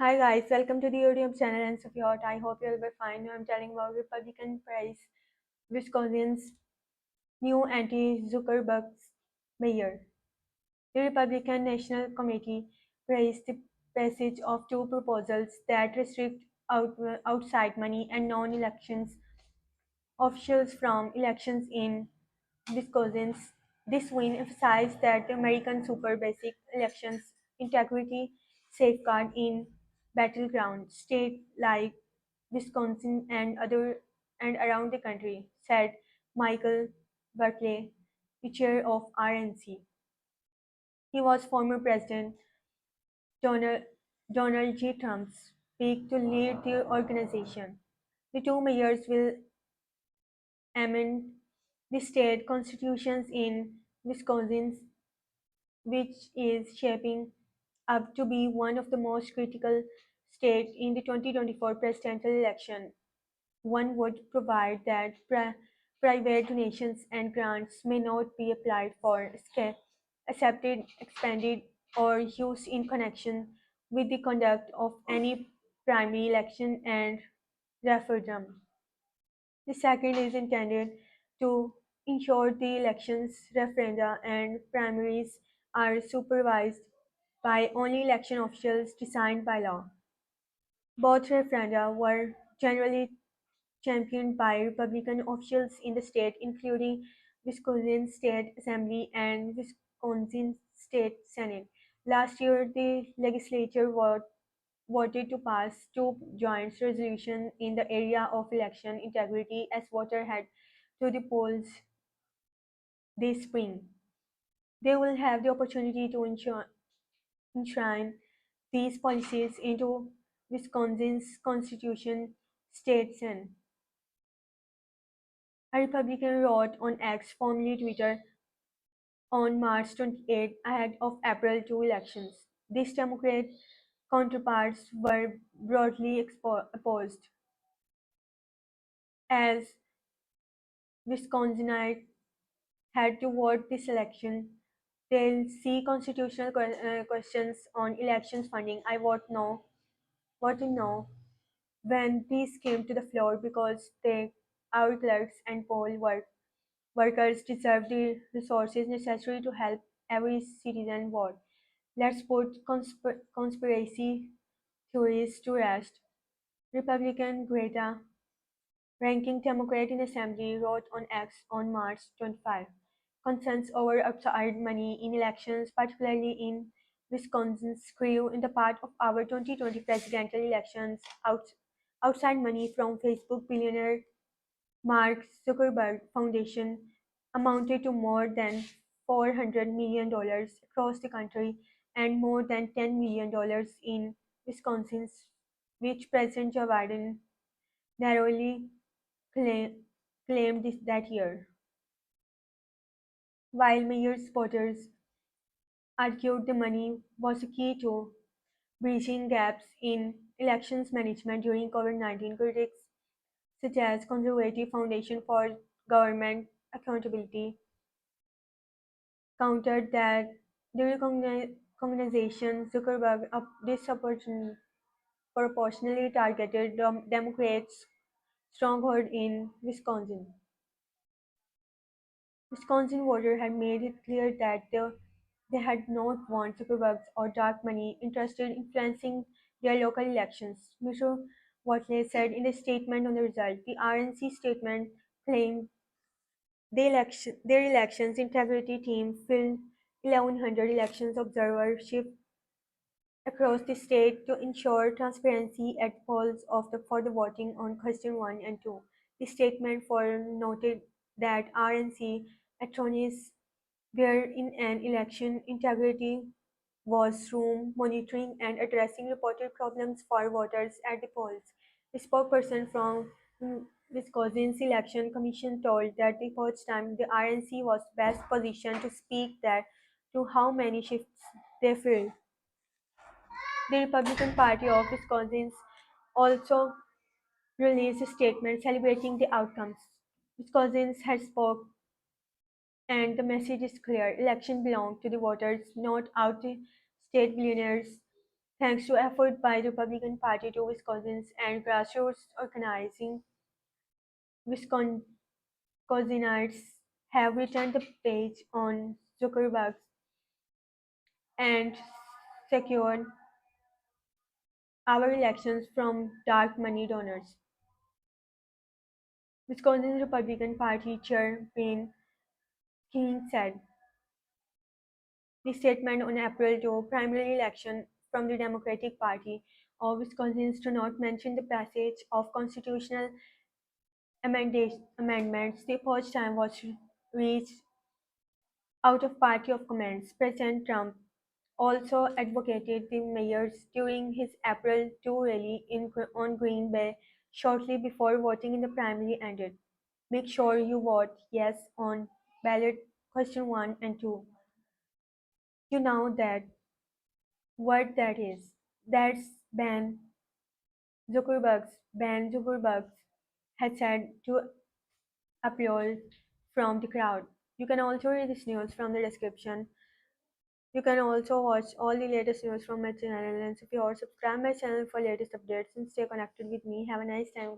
Hi guys, welcome to the YouTube channel and Sufiyot. I hope you'll be fine. Now I'm telling about Republican prize Wisconsin's new anti-Zuckerbucks mayor. The Republican National Committee praised the passage of two proposals that restrict outside money and non-elections officials from elections in Wisconsin. This win emphasized that the American super basic elections integrity safeguard in battleground states like Wisconsin and around the country, said Michael Whatley, the chair of RNC. He was former President Donald, Donald J. Trump's pick to lead the organization. The two mayors will amend the state constitutions in Wisconsin, which is shaping up to be one of the most critical states in the 2024 presidential election. One would provide that private donations and grants may not be applied for, accepted, expended, or used in connection with the conduct of any primary election and referendum. The second is intended to ensure the elections, referenda, and primaries are supervised by only election officials designed by law. Both referenda were generally championed by Republican officials in the state, including Wisconsin State Assembly and Wisconsin State Senate. Last year, the legislature voted to pass two joint resolutions in the area of election integrity as voters head to the polls this spring. They will have the opportunity to enshrine these policies into Wisconsin's constitution, states, and a Republican wrote on X, formerly Twitter, on March 28 ahead of April 2 elections. These Democrat counterparts were broadly opposed, as Wisconsinites had to vote this election. They'll see constitutional questions on elections funding. I voted no when these came to the floor because our clerks and workers deserve the resources necessary to help every citizen vote. Let's put conspiracy theories to rest. Republican Greta, ranking Democrat in Assembly, wrote on X on March 25. Concerns over outside money in elections, particularly in Wisconsin, grew in the part of our 2020 presidential elections. Outside money from Facebook billionaire Mark Zuckerberg Foundation amounted to more than $400 million across the country and more than $10 million in Wisconsin, which President Joe Biden narrowly claimed that year. While mayor supporters argued the money was a key to bridging gaps in elections management during COVID-19, critics such as Conservative Foundation for Government Accountability countered that the recognition Zuckerberg disproportionately targeted Democrats' stronghold in Wisconsin. Wisconsin voters had made it clear that they had not want Zuckerbergs or dark money interested in influencing their local elections. Mr. Whatley said in a statement on the result. The RNC statement claimed their elections integrity team filled 1,100 elections observership across the state to ensure transparency at polls for the voting on question 1 and 2. The statement for noted that RNC attorneys were in an election integrity was room monitoring and addressing reported problems for voters at the polls. A spokesperson from Wisconsin's election commission told that the first time the RNC was best positioned to speak that to how many shifts they filled. The Republican Party of Wisconsin also released a statement celebrating the outcomes. Wisconsin has spoke and the message is clear. Election belong to the voters, not out-of-state billionaires. Thanks to effort by the Republican Party to Wisconsin's and grassroots organizing, Wisconsinites have returned the page on Zuckerbucks and secured our elections from dark money donors. Wisconsin Republican Party Chair Ben King said the statement on April 2 primary election from the Democratic Party of Wisconsin to not mention the passage of constitutional amendments. The first time was reached out of party of comments. President Trump also advocated the mayors during his April 2 rally on Green Bay shortly before voting in the primary ended. Make sure you vote yes on ballot question 1 and 2. You know that what that is. That's ban Zuckerbucks. Ban Zuckerbucks had said to appeal from the crowd. You can also read this news from the description. You can also watch all the latest news from my channel, and if you are subscribe my channel for latest updates and stay connected with me. Have a nice time.